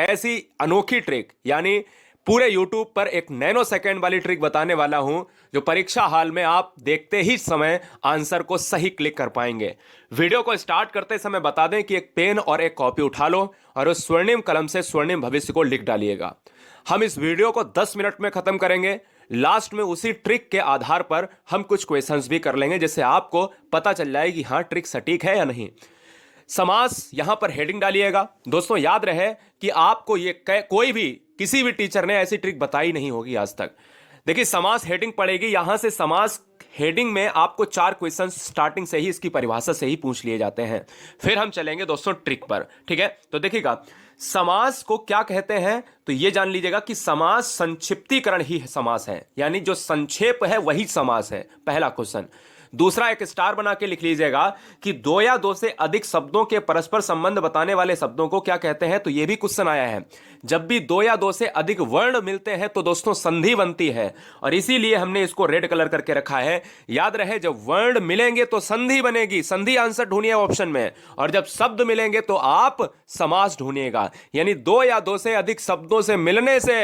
ऐसी अनोखी ट्रिक, यानी पूरे YouTube पर एक नैनो सेकंड वाली ट्रिक बताने वाला हूं जो परीक्षा हाल में आप देखते ही समय आंसर को सही क्लिक कर पाएंगे। वीडियो को स्टार्ट करते समय बता दें कि एक पेन और एक कॉपी उठा लो और उस स्वर्णिम कलम से स्वर्णिम भविष्य को लिख डालिएगा। हम इस वीडियो को 10 मिनट में खत्म करेंगे। लास्ट में उसी ट्रिक के आधार पर हम कुछ क्वेश्चंस भी कर लेंगे, जिससे आपको पता चल जाए कि हाँ ट्रिक सटीक है या नहीं। समास यहां पर हेडिंग डालिएगा। दोस्तों याद रहे कि आपको ये कोई भी किसी भी टीचर ने ऐसी ट्रिक बताई नहीं होगी आज तक। देखिए समास हेडिंग पड़ेगी, यहां से समास हेडिंग में आपको 4 क्वेश्चन स्टार्टिंग से ही इसकी परिभाषा से ही पूछ लिए जाते हैं। फिर हम चलेंगे दोस्तों ट्रिक पर, ठीक है। तो देखिएगा समास को क्या कहते हैं, तो ये जान लीजिएगा कि समास संक्षिप्तीकरण ही समास है, यानी जो संक्षेप है वही समास है, पहला क्वेश्चन। दूसरा एक स्टार बना के लिख लीजिएगा कि 2 या 2 से अधिक शब्दों के परस्पर संबंध बताने वाले शब्दों को क्या कहते हैं, तो यह भी क्वेश्चन आया है। जब भी 2 या 2 से अधिक वर्ण मिलते हैं तो दोस्तों संधि बनती है, और इसीलिए हमने इसको रेड कलर करके रखा है। याद रहे जब वर्ण मिलेंगे तो संधि बनेगी, संधि आंसर ढूंढिए ऑप्शन में, और जब शब्द मिलेंगे तो आप समास ढूंढिएगा। यानी 2 या 2 से अधिक शब्दों से मिलने से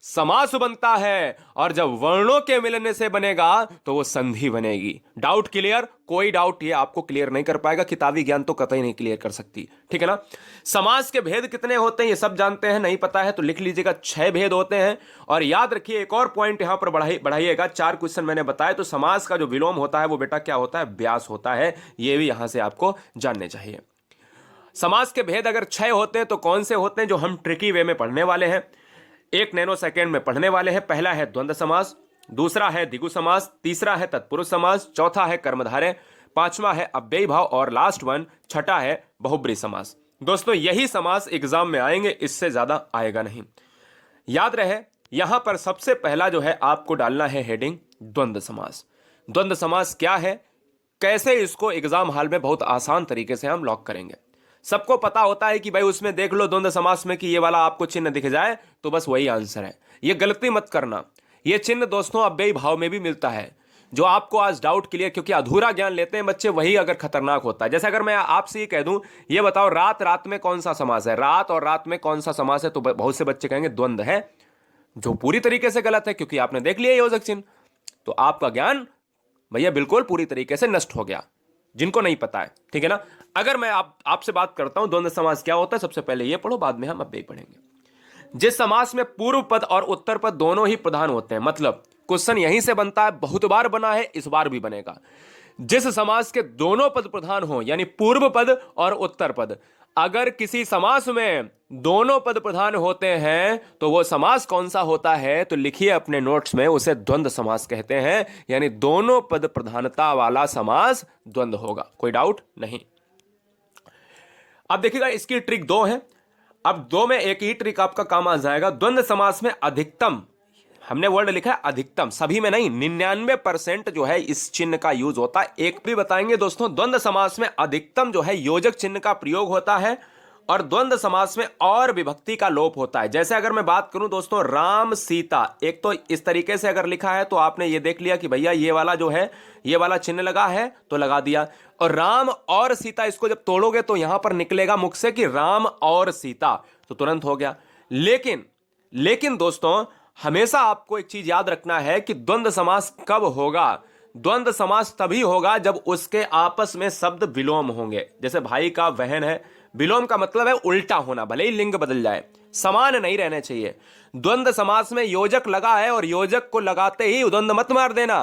समास बनता है, और जब वर्णों के मिलने से बनेगा तो वो संधि बनेगी। Doubt clear? कोई डाउट ये आपको क्लियर नहीं कर पाएगा, किताबी ज्ञान तो कतई नहीं क्लियर कर सकती, ठीक है ना। समास के भेद कितने होते हैं ये सब जानते हैं, नहीं पता है तो लिख लीजिएगा 6 भेद होते हैं। और याद रखिए एक और पॉइंट यहां पर बढ़ाइएगा, 4 क्वेश्चन मैंने बताया, तो समास का जो विलोम होता है वो बेटा क्या होता है, व्यास होता है। ये भी यहां से आपको जानने चाहिए। समास के भेद अगर 6 होते हैं तो कौन से होते हैं जो हम ट्रिकी वे में पढ़ने वाले हैं, 1 नैनो सेकेंड में पढ़ने वाले हैं। पहला है द्वंद्व समास, दूसरा है द्विगु समास, तीसरा है तत्पुरुष समास, चौथा है कर्मधारय, पांचवा है अव्ययी भाव, और लास्ट वन छठा है बहुब्रीहि समास। दोस्तों यही समास एग्जाम में आएंगे, इससे ज्यादा आएगा नहीं। याद रहे यहां पर सबसे पहला जो है आपको डालना है हेडिंग द्वंद्व समास। द्वंद्व समास क्या है, कैसे इसको एग्जाम हाल में बहुत आसान तरीके से हम लॉक करेंगे। सबको पता होता है कि भाई उसमें देख लो द्वंद्व समास में कि ये वाला आपको चिन्ह दिख जाए तो बस वही आंसर है। ये गलती मत करना, ये चिन्ह दोस्तों अव्ययी भाव में भी मिलता है। जो आपको आज डाउट क्लियर, क्योंकि अधूरा ज्ञान लेते हैं बच्चे, वही अगर खतरनाक होता है। जैसे अगर मैं आपसे ये कह दूं, ये बताओ रात रात में कौन सा समास है, रात और रात में कौन सा समास है, तो बहुत से बच्चे कहेंगे द्वंद्व है, जो पूरी तरीके से गलत है, क्योंकि आपने देख लिया योजक चिन्ह। तो आपका ज्ञान भैया बिल्कुल पूरी तरीके से नष्ट हो गया, जिनको नहीं पता है, ठीक है ना। अगर मैं आपसे बात करता हूं द्वंद्व समास क्या होता है, सबसे पहले ये पढ़ो, बाद में हम अव्ययी पढ़ेंगे। जिस समास में पूर्व पद और उत्तर पद दोनों ही प्रधान होते हैं, मतलब क्वेश्चन यहीं से बनता है, बहुत बार बना है, इस बार भी बनेगा। जिस समास के दोनों पद प्रधान हो, यानी पूर्व पद और उत्तर पद, अगर किसी समास में दोनों पद प्रधान होते हैं तो वो समास कौन सा होता है, तो लिखिए अपने नोट्स में, उसे द्वंद्व समास कहते हैं। यानी दोनों पद प्रधानता वाला समास द्वंद्व होगा, कोई डाउट नहीं। अब देखिएगा इसकी ट्रिक 2 है। अब 2 में एक ही ट्रिक आपका काम आ जाएगा। द्वंद्व समास में अधिकतम, हमने वर्ड लिखा है अधिकतम, सभी में नहीं, 99% जो है इस चिन्ह का यूज होता है। एक भी बताएंगे दोस्तों, द्वंद्व समास में अधिकतम जो है योजक चिन्ह का प्रयोग होता है, और द्वंद्व समास में और विभक्ति का लोप होता है। जैसे अगर मैं बात करूं दोस्तों राम सीता, एक तो इस तरीके से अगर लिखा है तो आपने ये देख लिया कि भैया ये वाला जो है, ये वाला चिन्ह लगा है तो लगा दिया, और राम और सीता, इसको जब तोड़ोगे तो यहां पर निकलेगा मुख से कि राम और सीता, तो तुरंत हो गया। लेकिन दोस्तों हमेशा आपको एक चीज याद रखना है कि द्वंद्व समास कब होगा। द्वंद्व समास तभी होगा जब उसके आपस में शब्द विलोम होंगे। जैसे भाई का बहन है, विलोम का मतलब है उल्टा होना, भले ही लिंग बदल जाए, समान नहीं रहने चाहिए। द्वंद्व समास में योजक लगा है और योजक को लगाते ही द्वंद्व मत मार देना।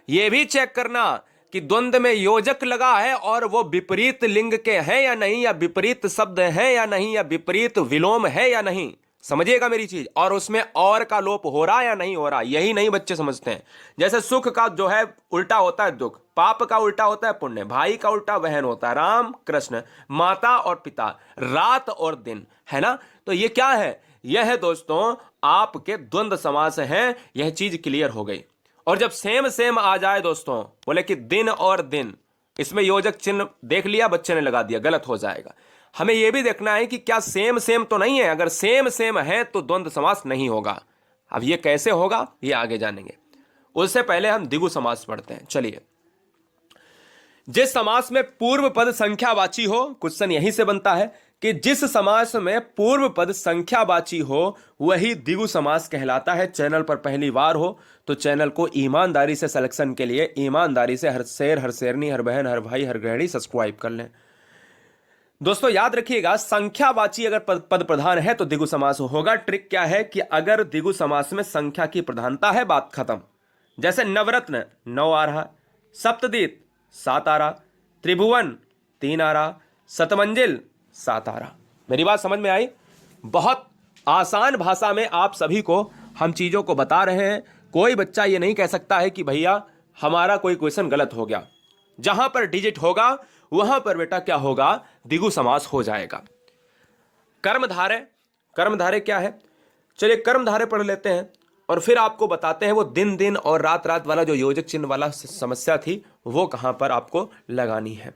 यह भी चेक करना कि द्वंद्व में योजक लगा है और वो विपरीत लिंग के हैं या नहीं, या विपरीत शब्द है या नहीं, या विपरीत विलोम है या नहीं, समझिएगा मेरी चीज। और उसमें और का लोप हो रहा या नहीं हो रहा, यही नहीं बच्चे समझते हैं। जैसे सुख का जो है उल्टा होता है दुख, पाप का उल्टा होता है पुण्य, भाई का उल्टा बहन होता है, राम कृष्ण, माता और पिता, रात और दिन, है ना। तो ये क्या है, यह है दोस्तों आपके द्वंद्व समास हैं। यह चीज क्लियर हो गई। और जब सेम सेम आ जाए दोस्तों, बोले कि दिन और दिन, इसमें योजक चिन्ह देख लिया बच्चे ने लगा दिया, गलत हो जाएगा। हमें यह भी देखना है कि क्या सेम सेम तो नहीं है, अगर सेम सेम है तो द्वंद्व समास नहीं होगा। अब ये कैसे होगा ये आगे जानेंगे, उससे पहले हम द्विगु समास पढ़ते हैं। चलिए, जिस समास में पूर्व पद संख्यावाची हो, क्वेश्चन यहीं से बनता है कि जिस समास में पूर्व पद संख्यावाची हो वही द्विगु समास कहलाता है। चैनल पर पहली बार हो तो चैनल को ईमानदारी से सिलेक्शन के लिए ईमानदारी से हर शेर, हर शेरनी, हर बहन, हर भाई, हर गृहिणी सब्सक्राइब कर लें। दोस्तों याद रखिएगा, संख्यावाची अगर पद प्रधान है तो द्विगु समास होगा। ट्रिक क्या है कि अगर द्विगु समास में संख्या की प्रधानता है, बात खत्म। जैसे नवरत्न 9 आ रहा, सप्तदीप 7 आ रहा, त्रिभुवन 3 आ रहा, शतमंजिल 7 आ रहा। मेरी बात समझ में आई? बहुत आसान भाषा में आप सभी को हम चीजों को बता रहे हैं। कोई बच्चा ये नहीं कह सकता है कि भैया हमारा कोई क्वेश्चन गलत हो गया। जहां पर डिजिट होगा वहां पर बेटा क्या होगा, द्विगु समास हो जाएगा। कर्मधारय, कर्मधारय क्या है? चलिए कर्मधारय पढ़ लेते हैं और फिर आपको बताते हैं वो दिन दिन और रात रात वाला जो योजक चिन्ह वाला समस्या थी वो कहां पर आपको लगानी है,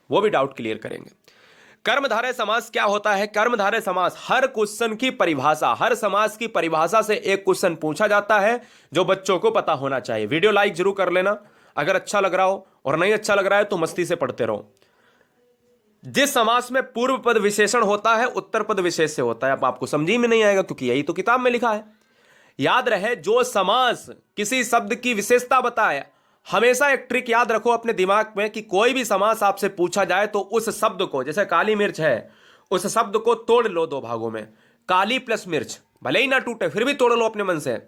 वो भी डाउट क्लियर करेंगे। कर्मधारय समास क्या होता है? कर्मधारय समास हर क्वेश्चन की परिभाषा, हर समास की परिभाषा से एक क्वेश्चन पूछा जाता है जो बच्चों को पता होना चाहिए। वीडियो लाइक जरूर कर लेना अगर अच्छा लग रहा हो, और नहीं अच्छा लग रहा है तो मस्ती से पढ़ते रहो। जिस समास में पूर्व पद विशेषण होता है उत्तर पद विशेष से होता है। अब आपको समझी में नहीं आएगा क्योंकि यही तो किताब में लिखा है। याद रहे, जो समास किसी शब्द की विशेषता बताए, हमेशा एक ट्रिक याद रखो अपने दिमाग में कि कोई भी समास आपसे पूछा जाए तो उस शब्द को, जैसे काली मिर्च है, उस शब्द को तोड़ लो 2 भागों में। काली प्लस मिर्च, भले ही ना टूटे फिर भी तोड़ लो अपने मन से,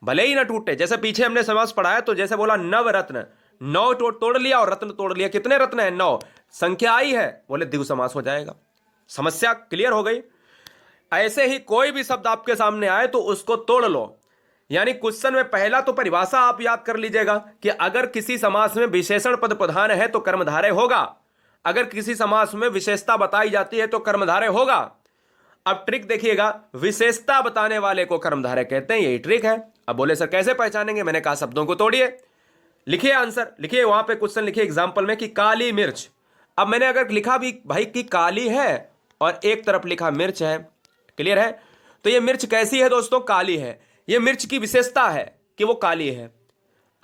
भले ही ना टूटे। जैसे पीछे हमने समास पढ़ाया तो जैसे बोला नवरत्न, 9 तोड़ लिया और रत्न तोड़ लिया। कितने रत्न है? 9। संख्या आई है, बोले द्विगु समास हो जाएगा। समस्या क्लियर हो गई। ऐसे ही कोई भी शब्द आपके सामने आए तो उसको तोड़ लो। यानी क्वेश्चन में पहला तो परिभाषा आप याद कर लीजिएगा कि अगर किसी समास में विशेषण पद प्रधान है तो कर्मधारय होगा, अगर किसी समास में विशेषता बताई जाती है तो कर्मधारय होगा। अब ट्रिक देखिएगा, विशेषता बताने वाले को कर्मधारय कहते हैं, यही ट्रिक है। अब बोले सर कैसे पहचानेंगे? मैंने कहा शब्दों को तोड़िए, लिखिए आंसर, लिखिए वहां पे क्वेश्चन लिखिए एग्जांपल में कि काली मिर्च। अब मैंने अगर लिखा भी भाई कि काली है और एक तरफ लिखा मिर्च है, क्लियर है? तो ये मिर्च कैसी है दोस्तों? काली है। ये मिर्च की विशेषता है कि वो काली है।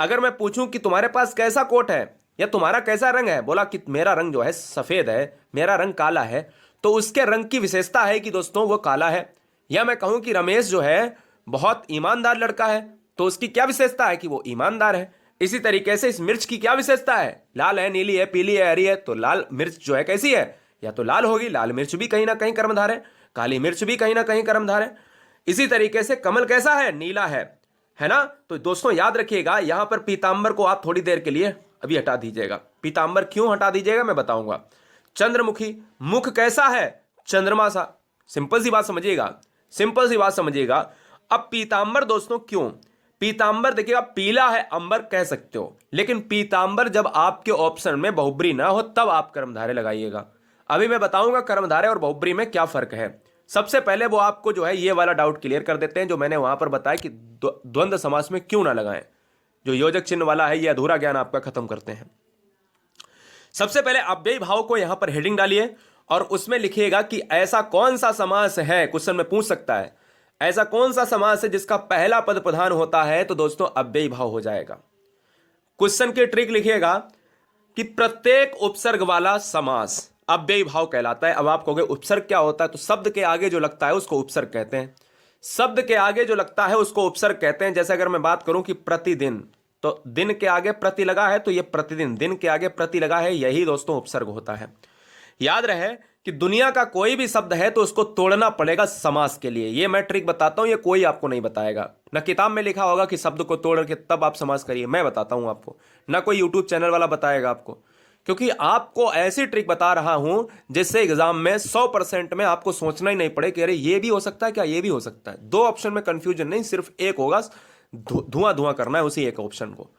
अगर मैं पूछूं कि तुम्हारे पास कैसा कोट है या तुम्हारा कैसा रंग है, बोला कि मेरा रंग जो है सफेद है, मेरा रंग काला है, तो उसके रंग की विशेषता है कि दोस्तों वो काला है। या मैं कहूं कि रमेश जो है बहुत ईमानदार लड़का है, तो उसकी क्या विशेषता है कि वो ईमानदार है। इसी तरीके से इस मिर्च की क्या विशेषता है? लाल है, नीली है, पीली है, हरी है। तो लाल मिर्च जो है कैसी है? या तो लाल होगी, लाल मिर्च भी कहीं ना कहीं कर्मधार है, काली मिर्च भी कहीं ना कहीं कर्मधार है। इसी तरीके से कमल कैसा है? नीला है ना? तो दोस्तों याद रखिएगा, यहां पर पीतांबर को आप थोड़ी देर के लिए अभी हटा दीजिएगा। पीतांबर क्यों हटा दीजिएगा मैं बताऊंगा। चंद्रमुखी, मुख कैसा है? चंद्रमा सा। सिंपल सी बात समझिएगा, सिंपल सी बात समझिएगा। अब पीतांबर दोस्तों क्यों? पीतांबर देखिएगा, पीला है अंबर कह सकते हो, लेकिन पीतांबर जब आपके ऑप्शन में बहुब्री ना हो तब आप कर्मधारय लगाइएगा। अभी मैं बताऊंगा कर्मधारय और बहुब्री में क्या फर्क है। सबसे पहले वो आपको जो है ये वाला डाउट क्लियर कर देते हैं जो मैंने वहां पर बताया कि द्वंद्व समास में क्यों ना लगाएं। जो योजक चिन्ह वाला है ये अधूरा ज्ञान आपका खत्म करते हैं। सबसे पहले अव्ययी भाव को यहां पर हेडिंग डालिए और उसमें लिखिएगा कि ऐसा कौन सा समास है, क्वेश्चन में पूछ सकता है, ऐसा कौन सा समास है जिसका पहला पद प्रधान होता है? तो दोस्तों अव्ययी भाव हो जाएगा। क्वेश्चन की ट्रिक लिखिएगा कि प्रत्येक उपसर्ग वाला समास अव्ययी भाव कहलाता है। अब आप कहोगे उपसर्ग क्या होता है? तो शब्द के आगे जो लगता है उसको उपसर्ग कहते हैं। शब्द के आगे जो लगता है उसको उपसर्ग कहते हैं। जैसे अगर मैं बात करूं कि प्रतिदिन, तो दिन के आगे प्रति लगा है तो ये प्रतिदिन, दिन के आगे प्रति लगा है, यही दोस्तों उपसर्ग होता है। याद रहे कि दुनिया का कोई भी शब्द है तो उसको तोड़ना पड़ेगा समास के लिए। ये मैं ट्रिक बताता हूं, ये कोई आपको नहीं बताएगा। ना किताब में लिखा होगा कि शब्द को तोड़ के तब आप समास करिए, मैं बताता हूं आपको। ना कोई यूट्यूब चैनल वाला बताएगा आपको, क्योंकि आपको ऐसी ट्रिक बता रहा हूं जिससे एग्जाम में 100% में आपको सोचना ही नहीं पड़े कि अरे ये भी हो सकता है क्या, ये भी हो सकता है। 2 ऑप्शन में कंफ्यूजन नहीं, सिर्फ एक होगा, धुआं धुआं करना है उसी एक ऑप्शन को।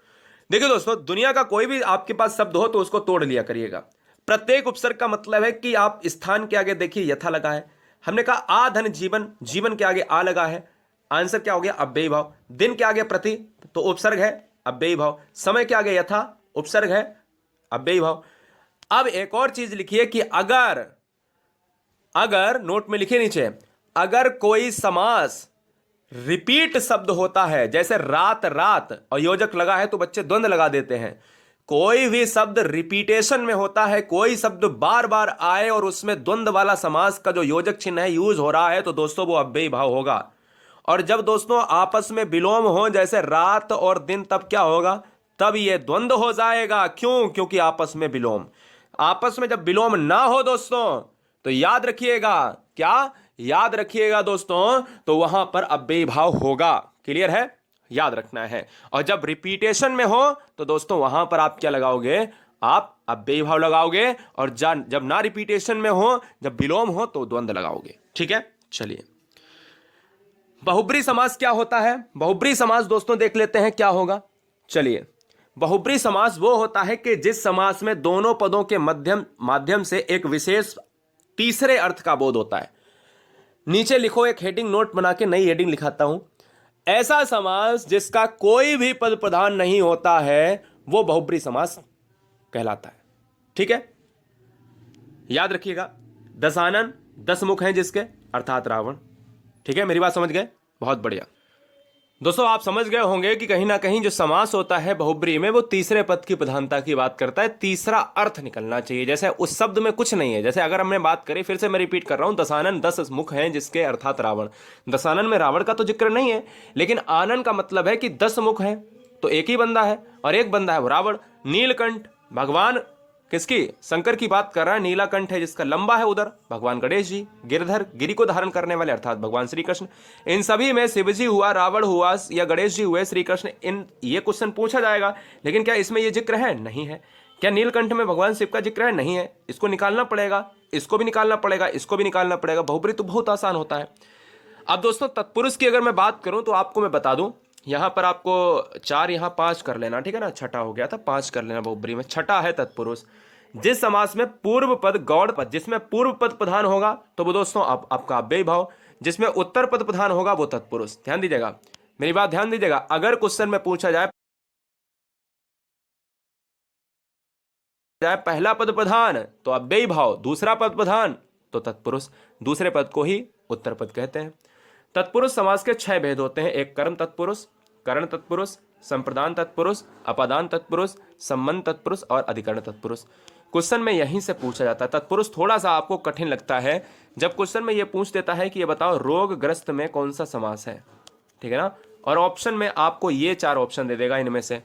देखिए दोस्तों, दुनिया का कोई भी आपके पास शब्द हो तो उसको तोड़ लिया करिएगा। प्रत्येक उपसर्ग का मतलब है कि आप स्थान के आगे देखिए यथा लगा है, हमने कहा आ धन जीवन, जीवन के आगे आ लगा है, आंसर क्या हो गया? अव्ययी भाव। दिन के आगे प्रति तो उपसर्ग है, अव्ययी भाव। समय के आगे यथा उपसर्ग है, अव्ययी भाव। अब एक और चीज लिखिए कि अगर नोट में लिखिए नीचे, अगर कोई समास रिपीट शब्द होता है, जैसे रात रात और योजक लगा है तो बच्चे द्वंद्व लगा देते हैं। कोई भी शब्द रिपीटेशन में होता है, कोई शब्द बार बार आए और उसमें द्वंद्व वाला समास का जो योजक चिन्ह है यूज हो रहा है, तो दोस्तों वो अव्ययी भाव होगा। और जब दोस्तों आपस में विलोम हो, जैसे रात और दिन, तब क्या होगा? तब ये द्वंद्व हो जाएगा। क्यों? क्योंकि आपस में विलोम। आपस में जब विलोम ना हो दोस्तों, तो याद रखिएगा, क्या याद रखिएगा दोस्तों, तो वहां पर अव्ययी भाव होगा। क्लियर है? याद रखना है। और जब रिपीटेशन में हो तो दोस्तों वहां पर आप क्या लगाओगे? आप अव्ययी भाव लगाओगे। और जब ना रिपीटेशन में हो, जब विलोम हो, तो द्वंद्व लगाओगे। ठीक है, चलिए। बहुब्री समास क्या होता है? बहुब्री समास दोस्तों देख लेते हैं क्या होगा। चलिए, बहुब्री समास वो होता है कि जिस समास में दोनों पदों के माध्यम से एक विशेष तीसरे अर्थ का बोध होता है। नीचे लिखो, एक हेडिंग नोट बना के नई हेडिंग लिखाता हूं। ऐसा समास जिसका कोई भी पद प्रधान नहीं होता है, वो बहुब्री समास कहलाता है। ठीक है, याद रखिएगा। दशानन 10 मुख हैं जिसके, अर्थात रावण। ठीक है, मेरी बात समझ गए? बहुत बढ़िया। दोस्तों आप समझ गए होंगे कि कहीं ना कहीं जो समास होता है बहुब्री में, वो तीसरे पद की प्रधानता की बात करता है। तीसरा अर्थ निकलना चाहिए। जैसे उस शब्द में कुछ नहीं है। जैसे अगर हमने बात करी, फिर से मैं रिपीट कर रहा हूं, दशानन 10 मुख हैं जिसके, अर्थात रावण। दशानन में रावण का तो जिक्र नहीं है, लेकिन आनन का मतलब है कि 10 मुख हैं, तो एक ही बंदा है, और एक बंदा है वो रावण। नीलकंठ, भगवान किसकी? शंकर की बात कर रहा है। नीलाकंठ है जिसका लंबा है, उधर भगवान गणेश जी। गिरधर, गिरि को धारण करने वाले, अर्थात भगवान श्री कृष्ण। इन सभी में शिव जी हुआ, रावण हुआ, या गणेश जी हुए, श्री कृष्ण। इन ये क्वेश्चन पूछा जाएगा, लेकिन क्या इसमें ये जिक्र है? नहीं है। क्या नीलकंठ में भगवान शिव का जिक्र है? नहीं है। इसको निकालना पड़ेगा, इसको भी निकालना पड़ेगा, इसको भी निकालना पड़ेगा। बहुब्री तो बहुत आसान होता है। अब दोस्तों तत्पुरुष की अगर मैं बात करूं, तो आपको मैं बता दूं, यहां पर आपको 4, यहां 5 कर लेना। ठीक है ना, छठा हो गया था, 5 कर लेना बहुब्री में। छठा है तत्पुरुष। जिस समास में पूर्व पद गौड़ पद, जिसमें पूर्व पद प्रधान होगा तो वो दोस्तों आपका अव्ययी भाव। जिसमें उत्तर पद प्रधान होगा वो तत्पुरुष। ध्यान दीजिएगा, मेरी बात ध्यान दीजिएगा। अगर क्वेश्चन में पूछा जाए पहला पद प्रधान तो अव्ययी भाव, दूसरा पद प्रधान तो तत्पुरुष। दूसरे पद को ही उत्तर पद कहते हैं। तत्पुरुष समास के 6 भेद होते हैं। एक कर्म तत्पुरुष, करण तत्पुरुष, संप्रदान तत्पुरुष, अपादान तत्पुरुष, संबंध तत्पुरुष और अधिकरण तत्पुरुष। क्वेश्चन में यहीं से पूछा जाता है। तत्पुरुष थोड़ा सा आपको कठिन लगता है जब क्वेश्चन में यह पूछ देता है कि ये बताओ रोगग्रस्त में कौन सा समास है। ठीक है ना, और ऑप्शन में आपको ये 4 ऑप्शन दे देगा, इनमें से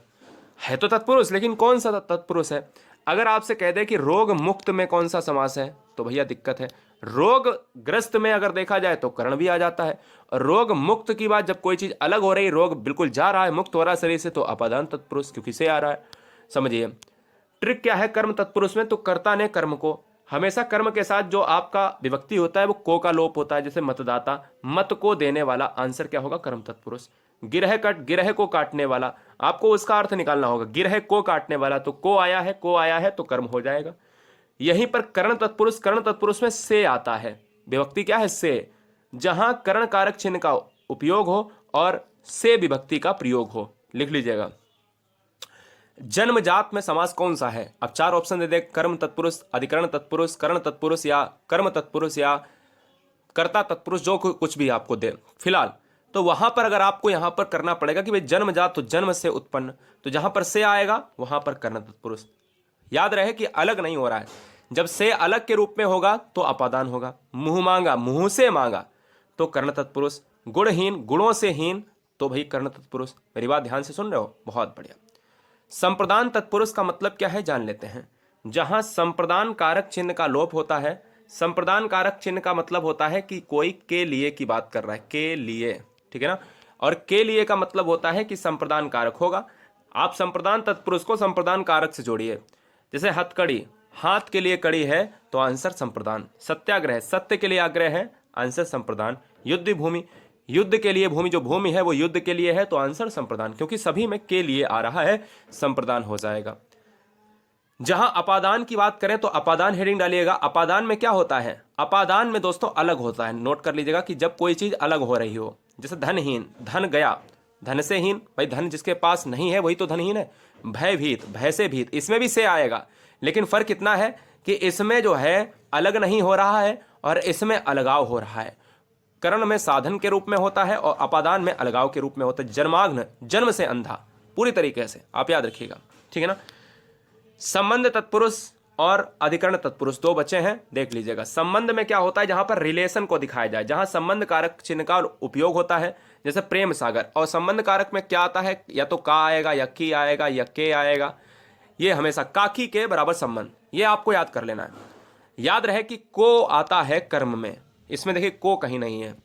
है तो तत्पुरुष, लेकिन कौन सा तत्पुरुष है। अगर आपसे कह दे कि रोग मुक्त में कौन सा समास है, तो भैया दिक्कत है। रोगग्रस्त में अगर देखा जाए तो करण भी आ जाता है। और रोग मुक्त की बात, जब कोई चीज अलग हो रही, रोग बिल्कुल जा रहा है, मुक्त हो रहा है शरीर से, तो अपादान तत्पुरुष, क्योंकि से आ रहा है। समझिए ट्रिक क्या है कर्म तत्पुरुष में, तो कर्ता ने कर्म को, हमेशा कर्म के साथ जो आपका विभक्ति होता है वो को का लोप होता है। जैसे मतदाता, मत को देने वाला, आंसर क्या होगा? कर्म तत्पुरुष। गिरह को काटने वाला, आपको उसका अर्थ निकालना होगा। गिरह को काटने वाला, तो को आया है तो कर्म हो जाएगा। यहीं पर कर्ण तत्पुरुष में से आता है। विभक्ति क्या है? से। जहां कर्ण कारक चिन्ह का उपयोग हो और से विभक्ति का प्रयोग हो। लिख लीजिएगा। जन्मजात में समास कौन सा है? अब 4 ऑप्शन दे दे, कर्म तत्पुरुष, अधिकरण तत्पुरुष, कर्ण तत्पुरुष, या कर्म तत्पुरुष, या कर्ता तत्पुरुष, जो कुछ भी आपको दे फिलहाल। तो वहां पर अगर आपको यहां पर करना पड़ेगा कि भाई जन्मजात तो जन्म से उत्पन्न, तो जहां पर से आएगा वहां पर कर्ण तत्पुरुष। याद रहे कि अलग नहीं हो रहा है। जब से अलग के रूप में होगा तो अपादान होगा। मुंह मांगा, मुंह से मांगा, तो कर्ण तत्पुरुष। गुणहीन, गुणों से हीन, तो भाई कर्ण तत्पुरुष। मेरी बात ध्यान से सुन रहे हो? बहुत बढ़िया। संप्रदान तत्पुरुष का मतलब क्या है जान लेते हैं। जहां संप्रदान कारक चिन्ह का लोप होता है, संप्रदान कारक चिन्ह का मतलब होता है कि कोई के लिए की बात कर रहा है, के लिए। ठीक है ना, और के लिए का मतलब होता है कि संप्रदान कारक होगा। आप संप्रदान तत्पुरुष को संप्रदान कारक से जोड़िए। जैसे हथकड़ी, हाथ के लिए कड़ी है तो आंसर संप्रदान। सत्याग्रह, सत्य के लिए आग्रह है, आंसर संप्रदान। युद्ध भूमि, युद्ध के लिए भूमि, जो भूमि है वो युद्ध के लिए है, तो आंसर संप्रदान। क्योंकि सभी में के लिए आ रहा है, संप्रदान हो जाएगा। जहां अपादान की बात करें तो अपादान हेडिंग डालिएगा। अपादान में क्या होता है? अपादान में दोस्तों अलग होता है। नोट कर लीजिएगा कि जब कोई चीज अलग हो रही हो। जैसे धनहीन, धन गया, धन से हीन, भाई धन जिसके पास नहीं है वही तो धनहीन है। भयभीत, भय से भीत, इसमें भी से आएगा, लेकिन फर्क इतना है कि इसमें जो है अलग नहीं हो रहा है और इसमें अलगाव हो रहा है। करण में साधन के रूप में होता है और अपादान में अलगाव के रूप में होता है। जन्माग्न, जन्म से अंधा, पूरी तरीके से आप याद रखिएगा। ठीक है ना, संबंध तत्पुरुष और अधिकरण तत्पुरुष दो बचे हैं, देख लीजिएगा। संबंध में क्या होता है, जहां पर रिलेशन को दिखाया जाए, जहां संबंध कारक चिन्ह का उपयोग होता है, जैसे प्रेम सागर। और संबंध कारक में क्या आता है, या तो का आएगा, या की आएगा, या के आएगा। ये हमेशा काकी के बराबर संबंध, ये आपको याद कर लेना है। याद रहे कि को आता है कर्म में, इसमें देखिए को कहीं नहीं है।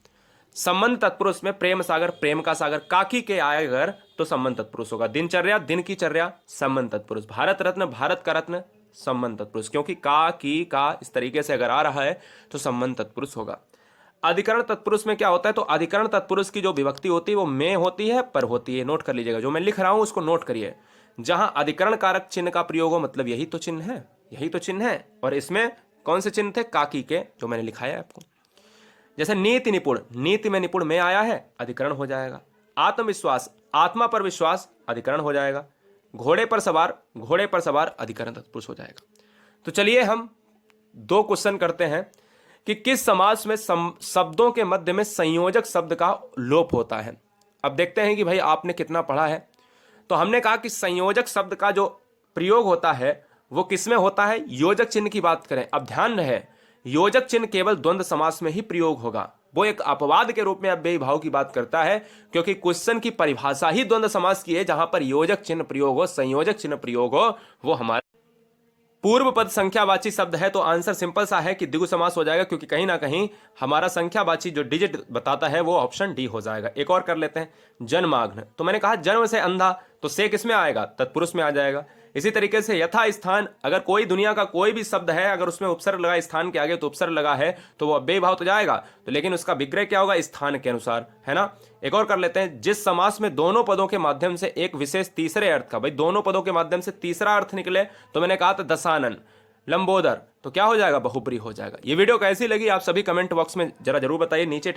संबंध तत्पुरुष में प्रेम सागर, प्रेम का सागर, काकी के आए अगर तो संबंध तत्पुरुष होगा। दिनचर्या, दिन की चर्या, संबंध तत्पुरुष। भारत रत्न, भारत का रत्न, संबंध तत्पुरुष, क्योंकि का, की, का इस तरीके से अगर आ रहा है तो संबंध तत्पुरुष होगा। अधिकरण तत्पुरुष में क्या होता है, तो अधिकरण तत्पुरुष की जो विभक्ति होती है वो में होती है, पर होती है। नोट कर लीजिएगा, जो मैं लिख रहा हूं उसको नोट करिए। जहां अधिकरण कारक चिन्ह का प्रयोग हो, मतलब यही तो चिन्ह है, यही तो चिन्ह है। और इसमें कौन से चिन्ह थे, काकी के, जो मैंने लिखाया है आपको। जैसे नीति निपुण, नीति में निपुण में आया है, अधिकरण हो जाएगा। आत्मविश्वास, आत्मा पर विश्वास, अधिकरण हो जाएगा। घोड़े पर सवार, घोड़े पर सवार, अधिकरण तत्पुरुष हो जाएगा। तो चलिए हम दो क्वेश्चन करते हैं कि किस समास में शब्दों के मध्य में संयोजक शब्द का लोप होता है। अब देखते हैं कि भाई आपने कितना पढ़ा है। तो हमने कहा कि संयोजक शब्द का जो प्रयोग होता है वो किसमें होता है, योजक चिन्ह की बात करें। अब ध्यान रहे, योजक चिन्ह केवल द्वंद्व समास में ही प्रयोग होगा। वो एक अपवाद के रूप में अव्ययी भाव की बात करता है, क्योंकि क्वेश्चन की परिभाषा ही द्वंद्व समास की है, जहां पर योजक चिन्ह प्रयोग हो, संयोजक चिन्ह प्रयोग हो। वो हमारे पूर्व पद संख्यावाची शब्द है, तो आंसर सिंपल सा है कि द्विगु समास हो जाएगा, क्योंकि कहीं ना कहीं हमारा संख्यावाची जो डिजिट बताता है वो ऑप्शन डी हो जाएगा। एक और कर लेते हैं, जन्माग्न। तो मैंने कहा जन्म से अंधा, तो से किस में आएगा, तत्पुरुष में आ जाएगा। इसी तरीके से यथा स्थान, अगर कोई दुनिया का कोई भी शब्द है, अगर उसमें उपसर्ग लगा स्थान के आगे तो उपसर्ग लगा है, तो वो अव्ययी भाव तो जाएगा, तो लेकिन उसका विग्रह क्या होगा, स्थान के अनुसार, है ना। एक और कर लेते हैं, जिस समास में दोनों पदों के माध्यम से एक विशेष तीसरे अर्थ का, भाई दोनों पदों के माध्यम से तीसरा अर्थ निकले, तो मैंने कहा था दशानन, लंबोदर, तो क्या हो जाएगा, बहुप्री हो जाएगा। ये वीडियो कैसी लगी आप सभी कमेंट बॉक्स में जरा जरूर बताइए। नीचे